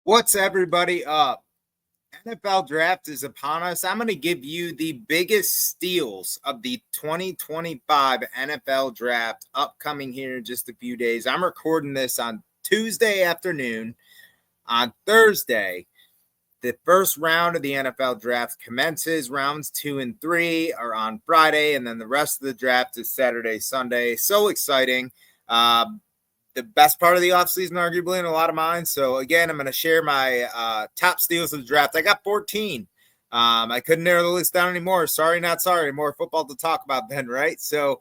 What's everybody up? NFL draft is upon us. I'm going to give you the biggest steals of the 2025 NFL draft upcoming here in just a few days. I'm recording this on Tuesday afternoon. On Thursday, the first round of the NFL draft commences. Rounds 2 and 3 are on Friday, and then the rest of the draft is Saturday, Sunday. So exciting. The best part of the offseason, arguably, in a lot of mine. So, again, I'm going to share my top steals of the draft. I got 14. I couldn't narrow the list down anymore. Sorry, not sorry. More football to talk about then, right? So,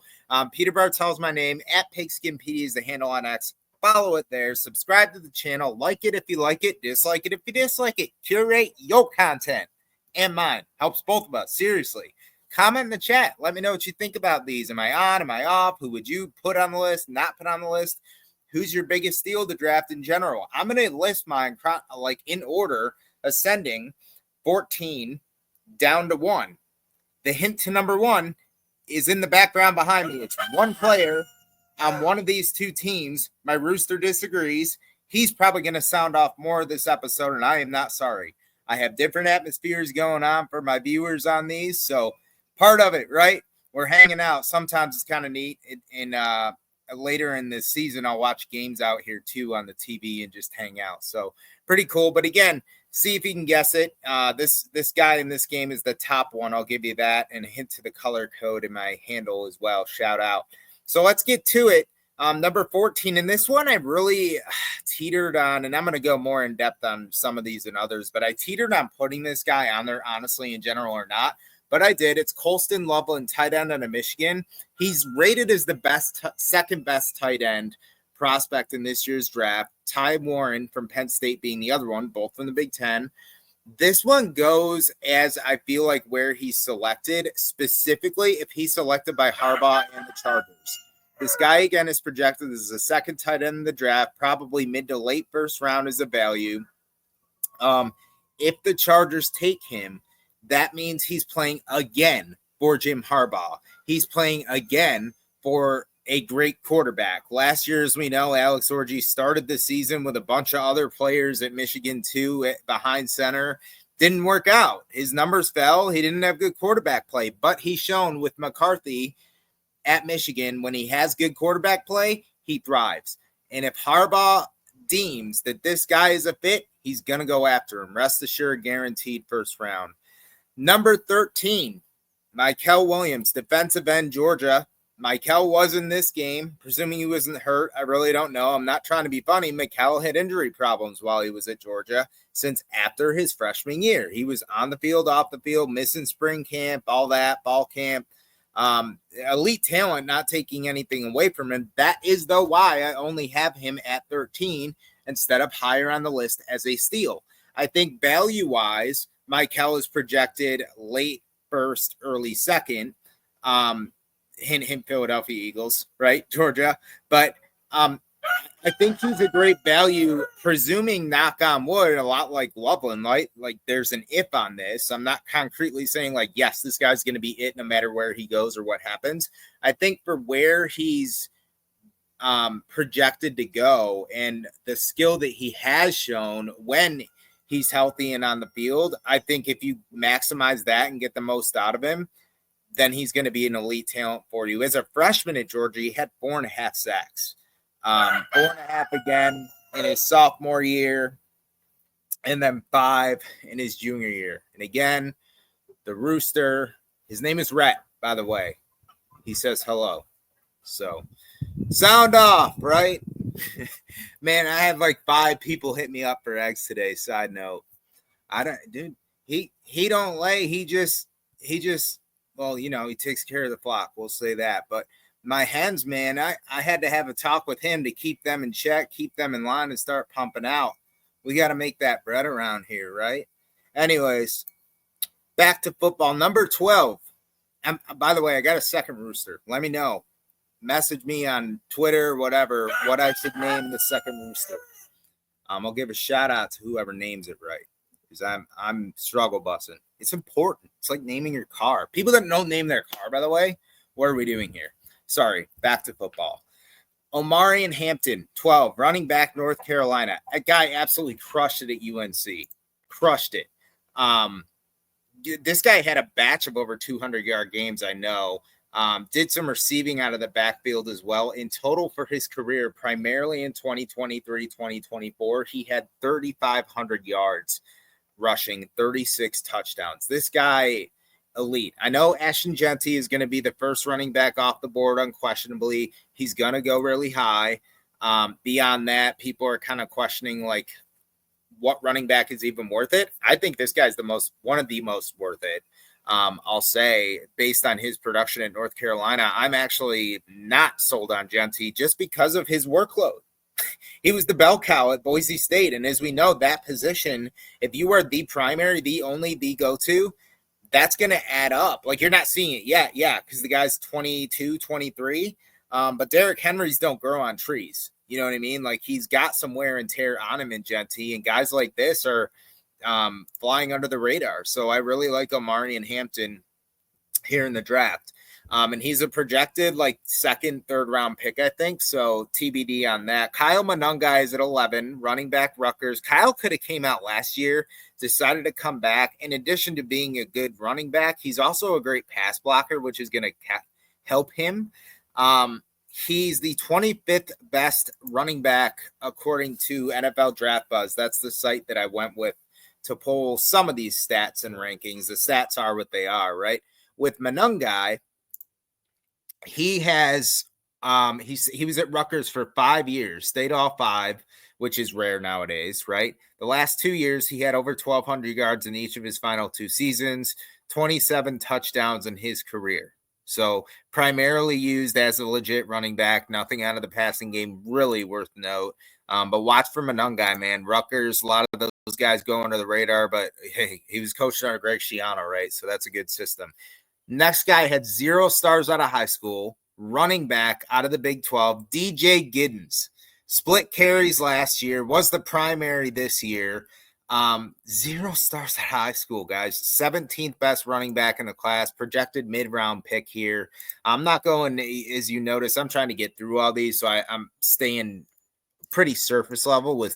Peter Bartel's my name. At PigskinPD is the handle on X. Follow it there. Subscribe to the channel. Like it if you like it. Dislike it if you dislike it. Curate your content and mine. Helps both of us. Seriously. Comment in the chat. Let me know what you think about these. Am I on? Am I off? Who would you put on the list? Not put on the list? Who's your biggest steal of the draft in general? I'm going to list mine like in order, ascending 14 down to 1. The hint to number 1 is in the background behind me. It's one player on one of these two teams. My rooster disagrees. He's probably going to sound off more of this episode, and I am not sorry. I have different atmospheres going on for my viewers on these, so part of it, right? We're hanging out. Sometimes it's kind of neat, and later in this season, I'll watch games out here too on the TV and just hang out. So pretty cool. But again, see if you can guess it. This guy in this game is the top one. I'll give you that, and a hint to the color code in my handle as well. Shout out. So let's get to it. Number 14. And this one I really teetered on, and I'm going to go more in depth on some of these than others, but I teetered on putting this guy on there, honestly, in general or not. But I did. It's Colston Loveland, tight end out of Michigan. He's rated as the best, second best tight end prospect in this year's draft. Ty Warren from Penn State being the other one, both from the Big Ten. This one goes as I feel like where he's selected, specifically if he's selected by Harbaugh and the Chargers. This guy, again, is projected as a second tight end in the draft, probably mid to late first round as a value. If the Chargers take him, that means he's playing again for Jim Harbaugh. He's playing again for a great quarterback. Last year, as we know, Alex Orji started the season with a bunch of other players at Michigan too behind center. Didn't work out. His numbers fell. He didn't have good quarterback play, but he's shown with McCarthy at Michigan, when he has good quarterback play, he thrives. And if Harbaugh deems that this guy is a fit, he's going to go after him. Rest assured, guaranteed first round. Number 13, Michael Williams, defensive end, Georgia. Michael was in this game, presuming he wasn't hurt. I really don't know. I'm not trying to be funny. Michael had injury problems while he was at Georgia since after his freshman year. He was on the field, off the field, missing spring camp, all that, fall camp. Elite talent, not taking anything away from him. That is, though, why I only have him at 13 instead of higher on the list as a steal. I think value-wise, Michael is projected late first, early second. Hint, Philadelphia Eagles, right? Georgia. But I think he's a great value, presuming, knock on wood, a lot like Loveland, right? Like there's an if on this. I'm not concretely saying like, yes, this guy's going to be it no matter where he goes or what happens. I think for where he's projected to go and the skill that he has shown when he's healthy and on the field, I think if you maximize that and get the most out of him, then he's going to be an elite talent for you. As a freshman at Georgia, he had 4.5 sacks. 4.5 again in his sophomore year, and then 5 in his junior year. And again, the rooster, his name is Rhett, by the way. He says hello. So, sound off, right? Man, I have like 5 people hit me up for eggs today. Side note. He don't lay. He just, well, you know, he takes care of the flock. We'll say that. But my hens, man, I had to have a talk with him to keep them in check, keep them in line, and start pumping out. We got to make that bread around here, right? Anyways, back to football. Number 12. By the way, I got a second rooster. Let me know. Message me on Twitter, whatever, what I should name the second rooster. I'll give a shout out to whoever names it right, because I'm struggle bussing. It's important. It's like naming your car. People that don't name their car, by the way, what are we doing here? Sorry, back to football. Omarion Hampton, 12, running back, North Carolina. That guy absolutely crushed it at UNC. Crushed it. This guy had a batch of over 200-yard games, I know. Did some receiving out of the backfield as well. In total for his career, primarily in 2023, 2024, he had 3,500 yards rushing, 36 touchdowns. This guy, elite. I know Ashton Genty is going to be the first running back off the board, unquestionably. He's going to go really high. Beyond that, people are kind of questioning, like, what running back is even worth it. I think this guy's one of the most worth it. I'll say, based on his production at North Carolina, I'm actually not sold on Genty just because of his workload. He was the bell cow at Boise State. And as we know, that position, if you are the primary, the only, the go-to, that's going to add up. Like, you're not seeing it yet. Yeah, because the guy's 22, 23. But Derrick Henrys don't grow on trees. You know what I mean? Like, he's got some wear and tear on him in Genty, and guys like this are flying under the radar. So I really like Omarion Hampton here in the draft. And he's a projected like second, third round pick, I think. So TBD on that. Kyle Monungai is at 11, running back Rutgers. Kyle could have came out last year, decided to come back. In addition to being a good running back, he's also a great pass blocker, which is going to help him. He's the 25th best running back according to NFL Draft Buzz. That's the site that I went with to pull some of these stats and rankings. The stats are what they are, right? With Monungai, he has he was at Rutgers for 5 years, stayed all 5, which is rare nowadays, right? The last 2 years, he had over 1,200 yards in each of his final 2 seasons, 27 touchdowns in his career. So primarily used as a legit running back, nothing out of the passing game really worth note. But watch for Monungai, man. Rutgers, a lot of those guys go under the radar, but hey, he was coached under Greg Schiano, right? So that's a good system. Next guy had 0 stars out of high school, running back out of the Big 12, DJ Giddens. Split carries last year, was the primary this year. 0 stars at high school, guys. 17th best running back in the class, projected mid-round pick here. I'm not going, as you notice, I'm trying to get through all these, so I'm staying pretty surface level with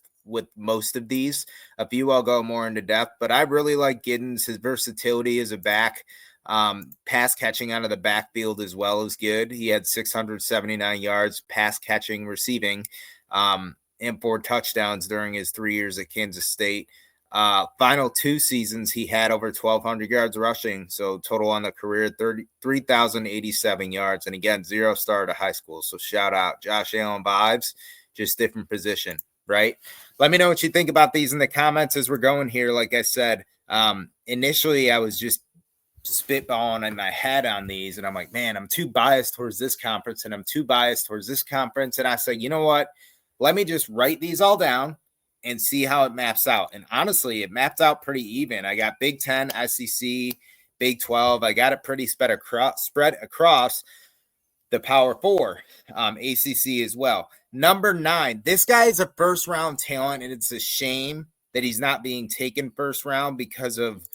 most of these. A few I'll go more into depth, but I really like Giddens. His versatility as a back. Pass catching out of the backfield as well is good. He had 679 yards, pass catching, receiving, and 4 touchdowns during his 3 years at Kansas State. Final 2 seasons, he had over 1,200 yards rushing. So total on the career, 3,087 yards. And again, 0 star to high school. So shout out Josh Allen vibes, just different position, right? Let me know what you think about these in the comments as we're going here. Like I said, initially I was just spitballing in my head on these, and I'm like, man, I'm too biased towards this conference, and I'm too biased towards this conference. And I said, you know what? Let me just write these all down and see how it maps out. And honestly, it mapped out pretty even. I got Big 10, SEC, Big 12. I got it pretty spread across the Power 4, ACC as well. Number 9, this guy is a first-round talent, and it's a shame that he's not being taken first round because of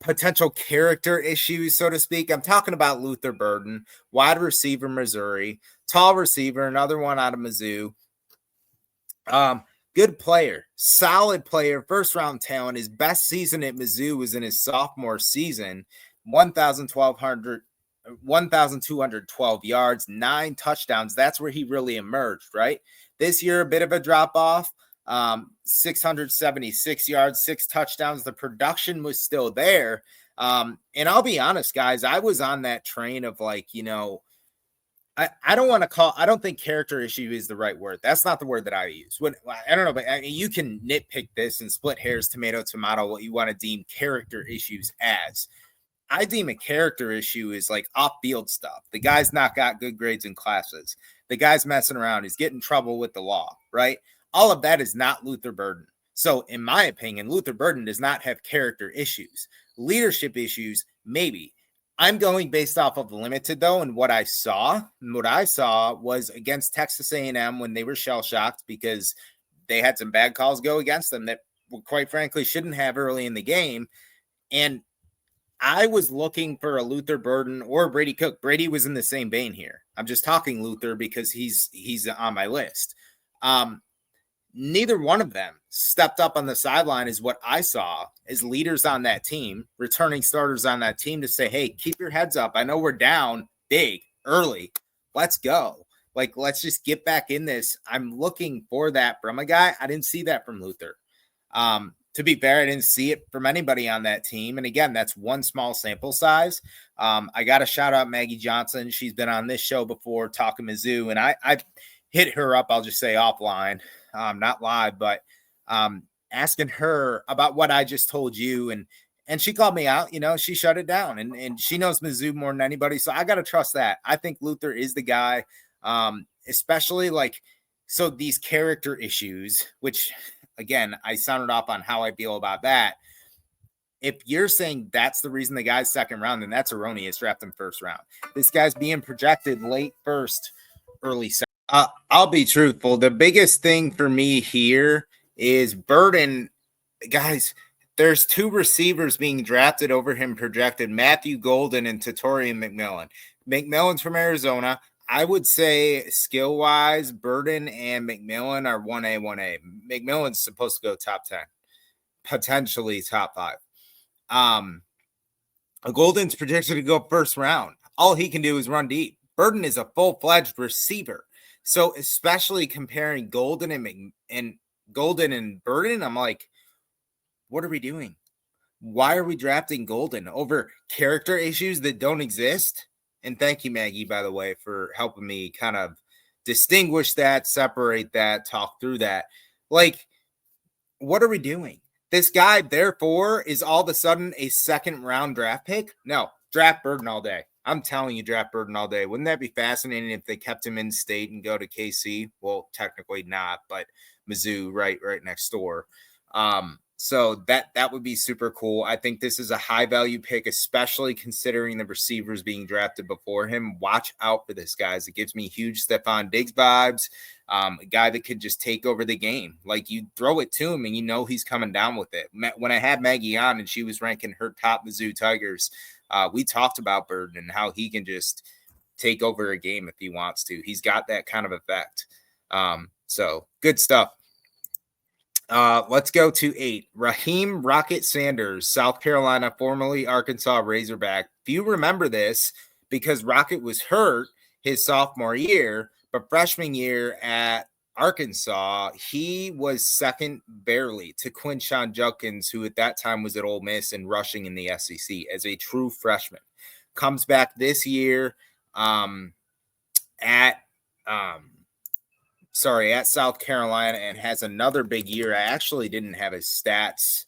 potential character issues, so to speak. I'm talking about Luther Burden, wide receiver, Missouri, tall receiver, another one out of Mizzou. Good player, solid player, first round talent. His best season at Mizzou was in his sophomore season, 1,212 yards, 9 touchdowns. That's where he really emerged, right? This year, a bit of a drop off. 676 yards, 6 touchdowns. The production was still there. And I'll be honest, guys, I was on that train of like, you know, I don't think character issue is the right word. That's not the word that I use. I don't know, but I mean, you can nitpick this and split hairs, tomato, what you want to deem character issues as. I deem a character issue is like off-field stuff. The guy's not got good grades in classes. The guy's messing around. He's getting in trouble with the law, right? All of that is not Luther Burden. So in my opinion, Luther Burden does not have character issues. Leadership issues, maybe. I'm going based off of limited, though, and what I saw. And what I saw was against Texas A&M when they were shell-shocked because they had some bad calls go against them that, quite frankly, shouldn't have early in the game. And I was looking for a Luther Burden or Brady Cook. Brady was in the same vein here. I'm just talking Luther because he's on my list. Neither one of them stepped up on the sideline is what I saw as leaders on that team, returning starters on that team to say, hey, keep your heads up. I know we're down big early. Let's go. Like, let's just get back in this. I'm looking for that from a guy. I didn't see that from Luther. To be fair, I didn't see it from anybody on that team. And again, that's one small sample size. I got to shout out Maggie Johnson. She's been on this show before, talking Mizzou, and I hit her up. I'll just say offline, not live, but asking her about what I just told you. And she called me out, she shut it down, and she knows Mizzou more than anybody. So I got to trust that. I think Luther is the guy, especially so these character issues, which again, I sounded off on how I feel about that. If you're saying that's the reason the guy's second round, then that's erroneous. Draft him first round. This guy's being projected late first, early second. I'll be truthful. The biggest thing for me here is Burden. Guys, there's two receivers being drafted over him projected, Matthew Golden and Tatorian McMillan. McMillan's from Arizona. I would say skill-wise, Burden and McMillan are 1A, 1A. McMillan's supposed to go top 10, potentially top 5. Golden's projected to go first round. All he can do is run deep. Burden is a full-fledged receiver. So especially comparing Golden and Golden and Burden, I'm like, what are we doing? Why are we drafting Golden over character issues that don't exist? And thank you, Maggie, by the way, for helping me kind of distinguish that, separate that, talk through that. Like, what are we doing? This guy, therefore, is all of a sudden a second round draft pick? No, draft Burden all day. I'm telling you, draft Burden all day. Wouldn't that be fascinating if they kept him in state and go to KC? Well, technically not, but Mizzou right next door. So that would be super cool. I think this is a high value pick, especially considering the receivers being drafted before him. Watch out for this, guys. It gives me huge Stephon Diggs vibes. A guy that could just take over the game. Like, you throw it to him and he's coming down with it. When I had Maggie on and she was ranking her top Mizzou Tigers, we talked about Burden and how he can just take over a game if he wants to. He's got that kind of effect. So good stuff. Let's go to 8. Raheem Rocket Sanders, South Carolina, formerly Arkansas Razorback. Few remember this because Rocket was hurt his sophomore year, but freshman year at Arkansas, he was second barely to Quinshon Judkins, who at that time was at Ole Miss and rushing in the SEC as a true freshman. Comes back this year at South Carolina and has another big year. I actually didn't have his stats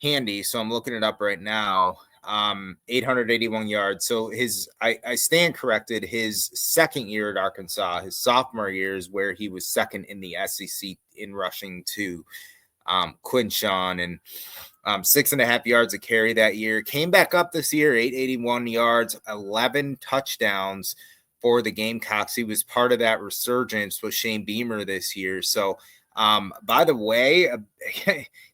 handy, so I'm looking it up right now. 881 yards. So I stand corrected. His second year at Arkansas, his sophomore year, is where he was second in the SEC in rushing to Quinshon, and 6.5 yards a carry that year. Came back up this year, 881 yards, 11 touchdowns for the Gamecocks. He was part of that resurgence with Shane Beamer this year. So, by the way,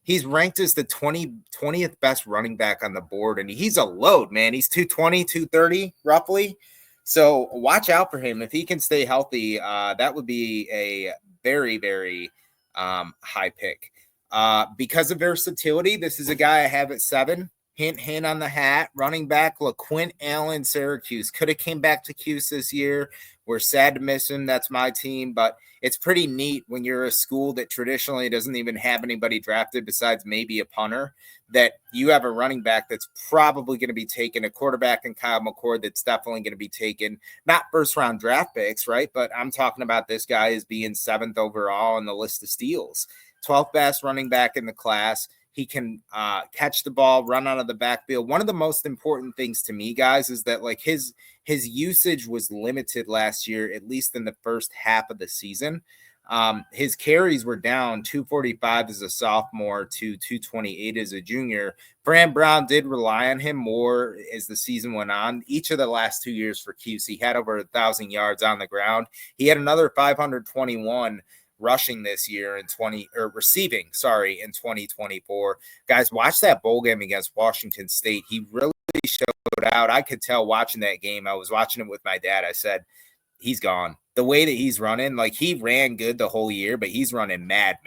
he's ranked as the 20th best running back on the board, and he's a load, man. He's 220, 230 roughly. So watch out for him. If he can stay healthy, that would be a very, very high pick. Because of versatility, this is a guy I have at 7. Hint on the hat, running back LaQuint Allen, Syracuse. Could have came back to Cuse this year. We're sad to miss him. That's my team, but it's pretty neat when you're a school that traditionally doesn't even have anybody drafted besides maybe a punter, that you have a running back that's probably going to be taken, a quarterback in Kyle McCord that's definitely going to be taken. Not first-round draft picks, right? But I'm talking about this guy as being 7th overall on the list of steals. 12th best running back in the class. He can catch the ball, run out of the backfield. One of the most important things to me, guys, is that like his usage was limited last year, at least in the first half of the season. His carries were down 245 as a sophomore to 228 as a junior. Fran Brown did rely on him more as the season went on. Each of the last 2 years for Cuse, he had over 1,000 yards on the ground. He had another 521 rushing this year in receiving in 2024. Guys, watch that bowl game against Washington State. He really showed out. I could tell watching that game. I was watching it with my dad. I said, he's gone. The way that he's running, like he ran good the whole year, but he's running mad.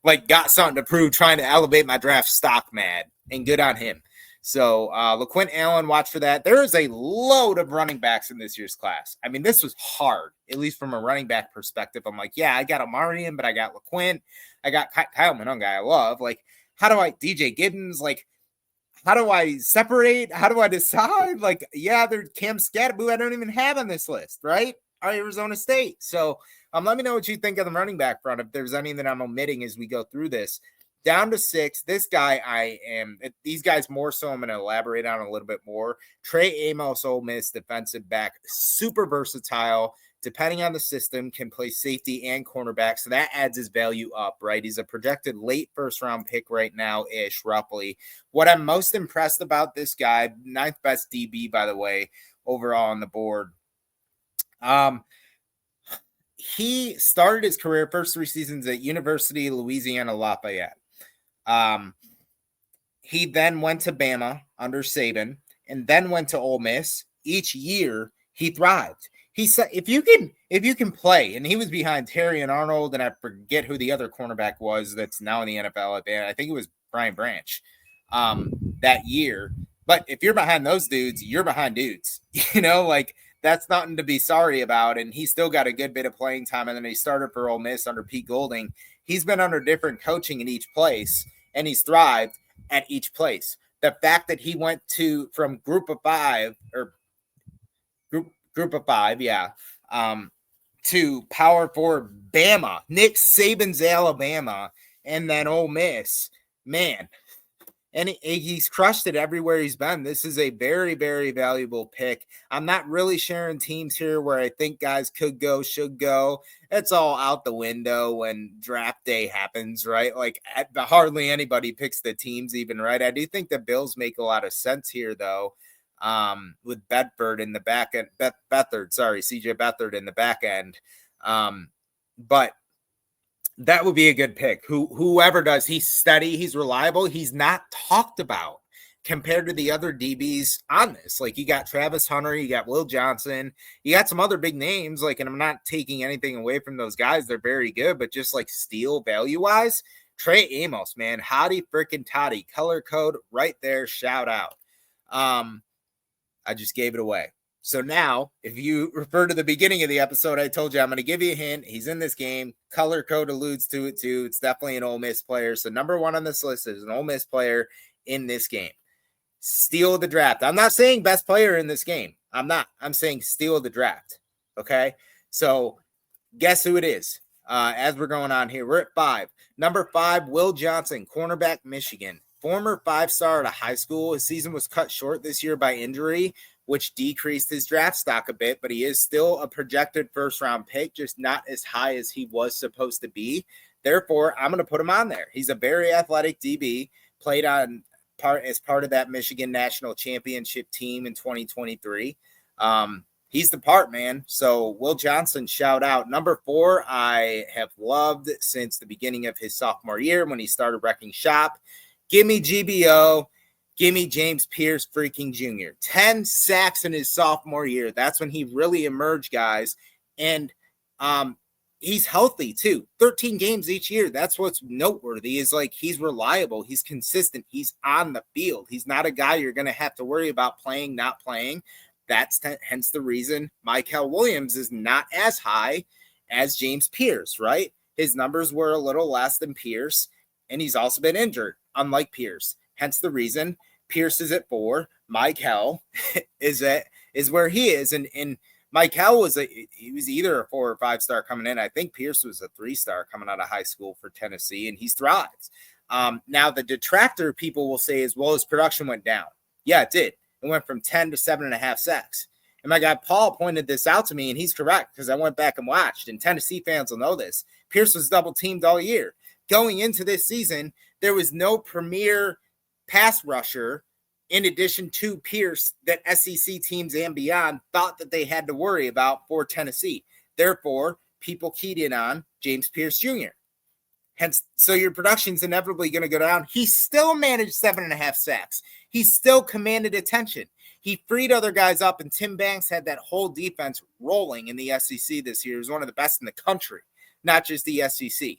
Like got something to prove, trying to elevate my draft stock mad, and good on him. So LaQuint Allen, watch for that. There is a load of running backs in this year's class. I mean, this was hard, at least from a running back perspective. I'm like, yeah, I got Amarian, but I got LaQuint. I got Kyle Monunga, I love. Like, how do I, DJ Giddens, like, how do I separate? How do I decide? Like, yeah, there's Cam Scatterboo I don't even have on this list, right? Arizona State. So let me know what you think of the running back front, if there's any that I'm omitting as we go through this. Down to 6, this guy these guys more so I'm going to elaborate on a little bit more. Trey Amos, Ole Miss defensive back, super versatile, depending on the system, can play safety and cornerback, so that adds his value up, right? He's a projected late first-round pick right now-ish, roughly. What I'm most impressed about this guy, 9th best DB, by the way, overall on the board. He started his career first 3 seasons at University of Louisiana Lafayette. He then went to Bama under Saban and then went to Ole Miss. Each year he thrived. He said, if you can play, and he was behind Terry and Arnold, and I forget who the other cornerback was that's now in the NFL. I think it was Brian Branch that year. But if you're behind those dudes, you're behind dudes. Like that's nothing to be sorry about. And he still got a good bit of playing time. And then he started for Ole Miss under Pete Golding. He's been under different coaching in each place, and he's thrived at each place. The fact that he went from group of five, yeah, to power for Bama, Nick Saban's Alabama, and then Ole Miss, man. And he's crushed it everywhere he's been. This is a very, very valuable pick. I'm not really sharing teams here where I think guys could go, should go. It's all out the window when draft day happens, right? Like hardly anybody picks the teams even, right? I do think the Bills make a lot of sense here, though, with Bedford in the back end. CJ Beathard in the back end. But that would be a good pick. Whoever does, he's steady, he's reliable, he's not talked about compared to the other DBs on this. Like you got Travis Hunter, you got Will Johnson, you got some other big names. Like, and I'm not taking anything away from those guys; they're very good. But just like steal value wise, Trey Amos, man, hottie freaking toddy, color code right there. Shout out. I just gave it away. So now, if you refer to the beginning of the episode, I told you I'm going to give you a hint. He's in this game. Color code alludes to it too. It's definitely an Ole Miss player. So number 1 on this list is an Ole Miss player in this game. Steal of the draft. I'm not saying best player in this game. I'm not. I'm saying steal of the draft. Okay? So guess who it is? As we're going on here, we're at 5. Number 5, Will Johnson, cornerback, Michigan. Former 5-star at a high school. His season was cut short this year by injury, which decreased his draft stock a bit, but he is still a projected first-round pick, just not as high as he was supposed to be. Therefore, I'm going to put him on there. He's a very athletic DB, played as part of that Michigan National Championship team in 2023. He's the part, man. So Will Johnson, shout out. Number 4, I have loved since the beginning of his sophomore year when he started wrecking shop. Give me GBO. Give me James Pierce freaking Jr. 10 sacks in his sophomore year. That's when he really emerged, guys. And he's healthy, too. 13 games each year. That's what's noteworthy is, like, he's reliable. He's consistent. He's on the field. He's not a guy you're going to have to worry about playing, not playing. That's hence the reason Michael Williams is not as high as James Pierce, right? His numbers were a little less than Pierce, and he's also been injured, unlike Pierce. Hence the reason Pierce is at 4. Michael is where he is. And Michael was either a 4 or 5-star coming in. I think Pierce was a 3-star coming out of high school for Tennessee, and he's thrives. Now the detractor people will say is, well, his production went down. Yeah, it did. It went from 10 to 7.5 sacks. And my guy Paul pointed this out to me, and he's correct because I went back and watched, and Tennessee fans will know this. Pierce was double teamed all year. Going into this season, there was no premier pass rusher in addition to Pierce that SEC teams and beyond thought that they had to worry about for Tennessee. Therefore, people keyed in on James Pierce Jr. Hence, so your production's inevitably going to go down. He still managed 7.5 sacks. He still commanded attention. He freed other guys up, and Tim Banks had that whole defense rolling in the SEC this year. He was one of the best in the country, not just the SEC.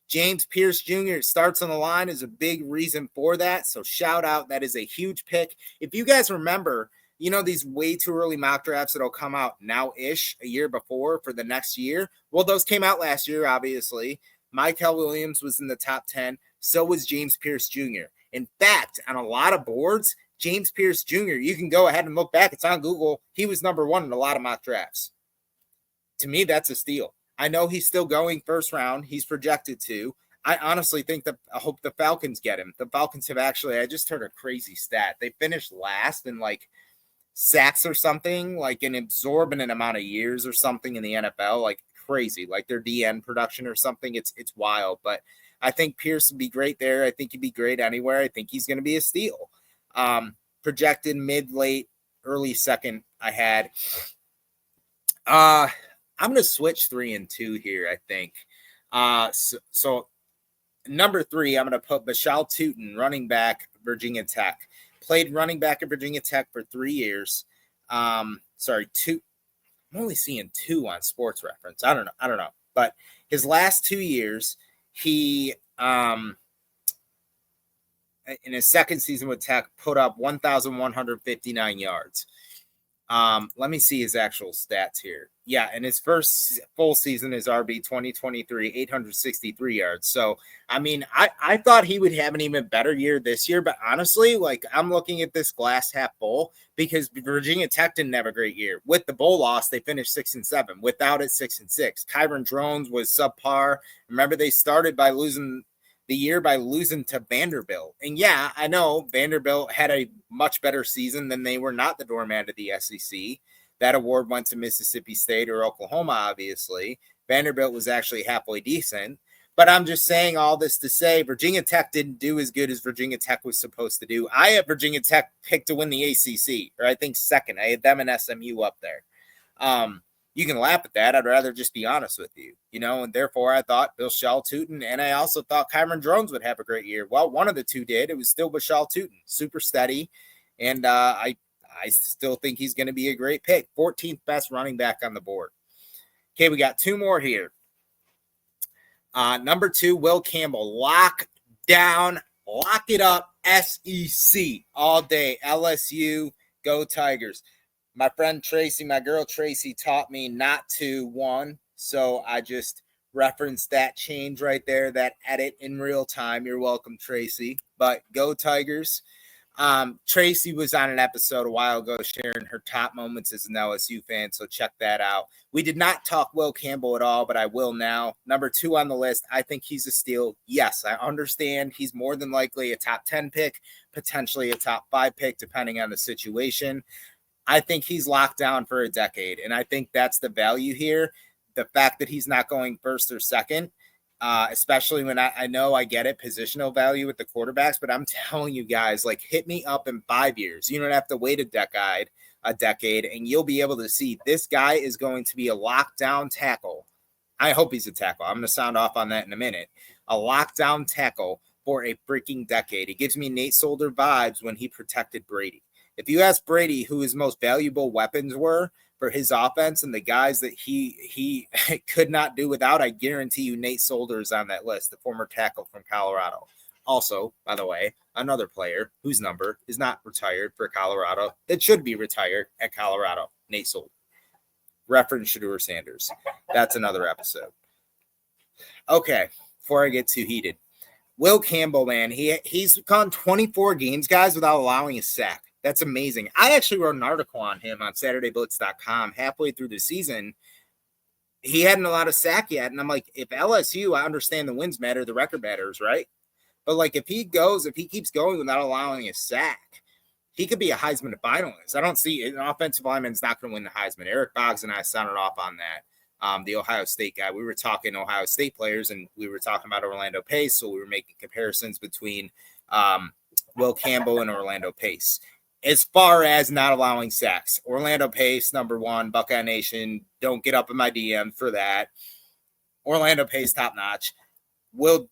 James Pierce Jr. starts on the line is a big reason for that. So shout out. That is a huge pick. If you guys remember, you know, these way too early mock drafts that'll come out now-ish a year before for the next year. Well, those came out last year, obviously. Michael Williams was in the top 10. So was James Pierce Jr. In fact, on a lot of boards, James Pierce Jr., you can go ahead and look back. It's on Google. He was number one in a lot of mock drafts. To me, that's a steal. I know he's still going first round. He's projected to. I honestly think that I hope the Falcons get him. The Falcons have actually, I just heard a crazy stat. They finished last in like sacks or something, like an exorbitant amount of years or something in the NFL, like crazy, like their DN production or something. It's wild, but I think Pierce would be great there. I think he'd be great anywhere. I think he's going to be a steal. Projected mid, late, early second I had. I'm going to switch 3 and 2 here, I think. So number 3, I'm going to put Bashal Tootin, running back, Virginia Tech. Played running back at Virginia Tech for 3 years. 2. I'm only seeing 2 on Sports Reference. I don't know. But his last 2 years, he in his second season with Tech put up 1,159 yards. Let me see his actual stats here. Yeah, in his first full season as RB 2023, 863 yards. So, I mean, I thought he would have an even better year this year, but honestly, like I'm looking at this glass half full because Virginia Tech didn't have a great year. With the bowl loss, they finished 6-7. Without it, 6-6. Kyron Drones was subpar. Remember, they started by losing to Vanderbilt. And yeah, I know Vanderbilt had a much better season than they were not the doormat of the SEC. That award went to Mississippi State or Oklahoma, obviously. Vanderbilt was actually halfway decent. But I'm just saying all this to say Virginia Tech didn't do as good as Virginia Tech was supposed to do. I had Virginia Tech picked to win the ACC, or I think second. I had them and SMU up there. You can laugh at that. I'd rather just be honest with you, and therefore I thought Bashal Tootin, and I also thought Kyron Drones would have a great year. Well, one of the two did. It was still Bashal Tootin, super steady, and I still think he's going to be a great pick. 14th best running back on the board. Okay, we got 2 more here. Number 2, Will Campbell. Lock it up, SEC all day. LSU, go Tigers. My friend Tracy, my girl Tracy, taught me not to, one. So I just referenced that change right there, that edit in real time. You're welcome, Tracy. But go Tigers. Tracy was on an episode a while ago sharing her top moments as an LSU fan, so check that out. We did not talk Will Campbell at all, but I will now. Number 2 on the list, I think he's a steal. Yes, I understand he's more than likely a top 10 pick, potentially a top 5 pick, depending on the situation. I think he's locked down for a decade, and I think that's the value here. The fact that he's not going first or second, especially when I know I get it, positional value with the quarterbacks, but I'm telling you guys, like, hit me up in 5 years. You don't have to wait a decade, and you'll be able to see this guy is going to be a lockdown tackle. I hope he's a tackle. I'm going to sound off on that in a minute. A lockdown tackle for a freaking decade. It gives me Nate Solder vibes when he protected Brady. If you ask Brady who his most valuable weapons were for his offense and the guys that he could not do without, I guarantee you Nate Solder is on that list, the former tackle from Colorado. Also, by the way, another player whose number is not retired for Colorado that should be retired at Colorado, Nate Solder. Reference Shedeur Sanders. That's another episode. Okay, before I get too heated. Will Campbell, man, he's gone 24 games, guys, without allowing a sack. That's amazing. I actually wrote an article on him on SaturdayBlitz.com halfway through the season. He hadn't allowed a sack yet. And I'm like, if LSU, I understand the wins matter, the record matters, right? But like if he keeps going without allowing a sack, he could be a Heisman finalist. I don't see an offensive lineman's not going to win the Heisman. Eric Boggs and I sounded off on that. The Ohio State guy. We were talking Ohio State players, and we were talking about Orlando Pace. So we were making comparisons between Will Campbell and Orlando Pace. As far as not allowing sacks, Orlando Pace, number 1, Buckeye Nation. Don't get up in my DM for that. Orlando Pace, top notch. Will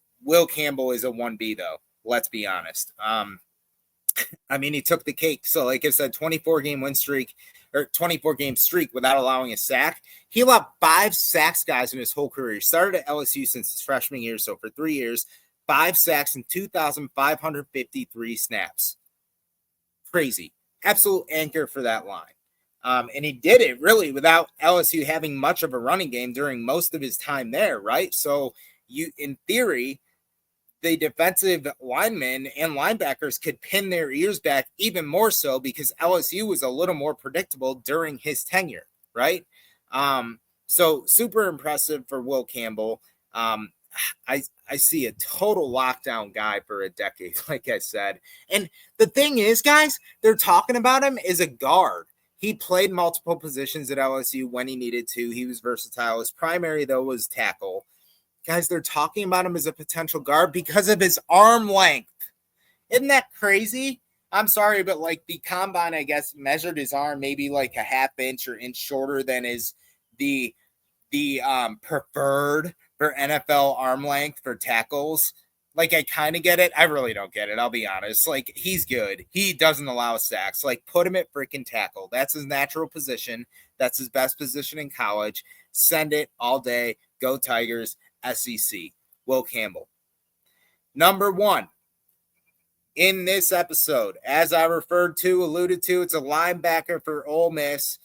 Campbell is a 1B though. Let's be honest. I mean, he took the cake. So, like I said, 24 game win streak or 24 game streak without allowing a sack. He allowed 5 sacks, guys, in his whole career. He started at LSU since his freshman year. So, for 3 years, 5 sacks and 2,553 snaps. Crazy. Absolute anchor for that line. And he did it really without LSU having much of a running game during most of his time there, right? So, you, in theory, the defensive linemen and linebackers could pin their ears back even more so because LSU was a little more predictable during his tenure, right? So super impressive for Will Campbell. I see a total lockdown guy for a decade, like I said. And the thing is, guys, they're talking about him as a guard. He played multiple positions at LSU when he needed to. He was versatile. His primary, though, was tackle. Guys, they're talking about him as a potential guard because of his arm length. Isn't that crazy? I'm sorry, but like the combine, I guess, measured his arm maybe like a half inch or inch shorter than is the preferred for NFL arm length for tackles. Like, I kind of get it. I really don't get it. I'll be honest. Like, he's good. He doesn't allow sacks. Like, put him at freaking tackle. That's his natural position. That's his best position in college. Send it all day. Go Tigers. SEC. Will Campbell. Number 1 in this episode, as I alluded to, it's a linebacker for Ole Miss.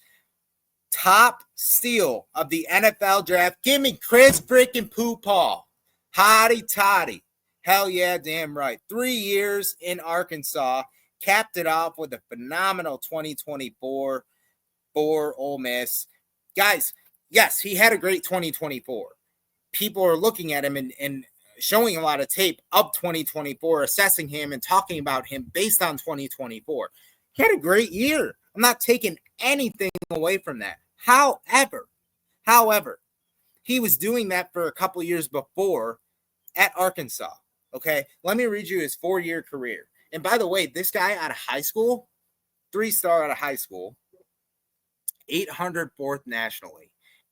Top steal of the NFL draft. Give me Chris freaking Paul. Hotty toddy. Hell yeah, damn right. 3 years in Arkansas. Capped it off with a phenomenal 2024 for Ole Miss. Guys, yes, he had a great 2024. People are looking at him and showing a lot of tape of 2024, assessing him and talking about him based on 2024. He had a great year. I'm not taking anything away from that. However, he was doing that for a couple years before at Arkansas. Okay, let me read you his 4-year career. And by the way, this guy out of high school, 3-star out of high school, 804th nationally,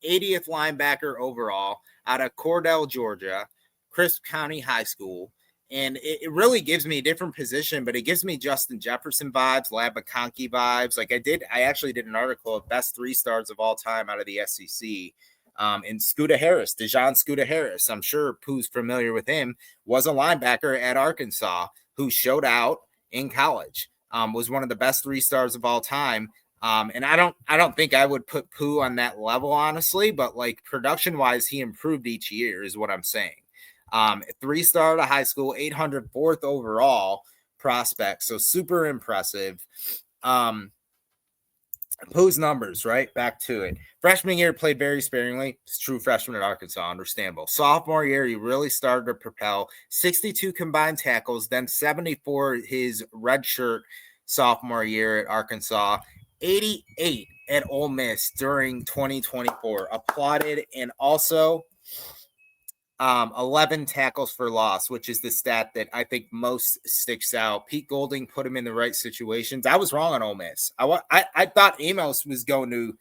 80th linebacker overall out of Cordell, Georgia, Crisp County High School. And it really gives me a different position, but it gives me Justin Jefferson vibes, Lab McConkey vibes. Like I actually did an article of best 3-stars of all time out of the SEC. And Scooter Harris, Dejon Scooter Harris, I'm sure Pooh's familiar with him, was a linebacker at Arkansas who showed out in college, was one of the best 3-stars of all time. And I don't think I would put Pooh on that level, honestly, but like production wise, he improved each year is what I'm saying. 3-star out of high school, 804th overall prospect. So super impressive. Pooh's numbers, right? Back to it. Freshman year played very sparingly. It's true freshman at Arkansas, understandable. Sophomore year, he really started to propel. 62 combined tackles, then 74 his redshirt sophomore year at Arkansas. 88 at Ole Miss during 2024. Applauded, and also 11 tackles for loss, which is the stat that I think most sticks out. Pete Golding put him in the right situations. I was wrong on Ole Miss. I thought Amos was going to,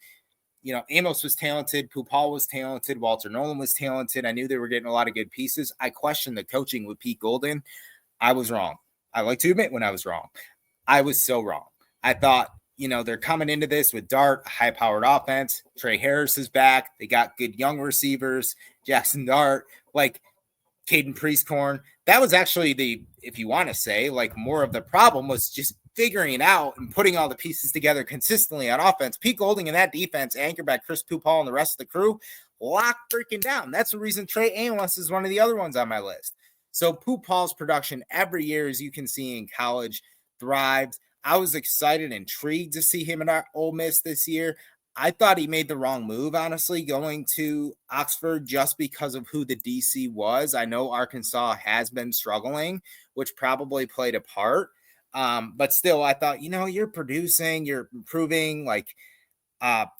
Amos was talented. Paul was talented. Walter Nolan was talented. I knew they were getting a lot of good pieces. I questioned the coaching with Pete Golding. I was wrong. I like to admit when I was wrong. I was so wrong. I thought, they're coming into this with Dart, a high-powered offense. Trey Harris is back. They got good young receivers. Jackson Dart, like Caden Priestcorn. That was actually if you want to say, like more of the problem was just figuring it out and putting all the pieces together consistently on offense. Pete Golding and that defense, anchored by Chris Paul and the rest of the crew, locked freaking down. That's the reason Trey Amos is one of the other ones on my list. So Paul's production every year, as you can see in college, thrived. I was excited and intrigued to see him at Ole Miss this year. I thought he made the wrong move, honestly, going to Oxford just because of who the DC was. I know Arkansas has been struggling, which probably played a part. But still, I thought, you're producing, you're improving, like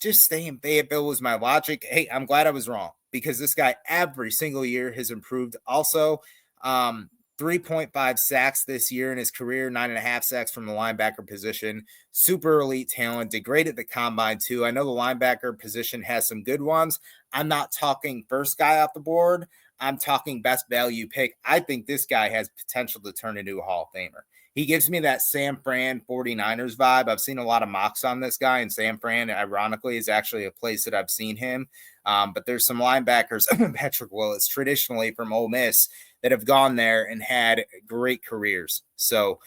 just stay in Fayetteville was my logic. Hey, I'm glad I was wrong because this guy every single year has improved. Also, 3.5 sacks this year in his career, 9.5 sacks from the linebacker position. Super elite talent, did great at the combine too. I know the linebacker position has some good ones. I'm not talking first guy off the board. I'm talking best value pick. I think this guy has potential to turn into a Hall of Famer. He gives me that San Fran 49ers vibe. I've seen a lot of mocks on this guy, and San Fran, ironically, is actually a place that I've seen him. But there's some linebackers, Patrick Willis, traditionally from Ole Miss, that have gone there and had great careers. So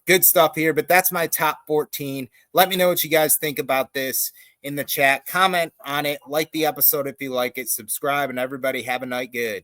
good stuff here, but that's my top 14. Let me know what you guys think about this in the chat. Comment on it, like the episode if you like it, subscribe, and everybody have a night good.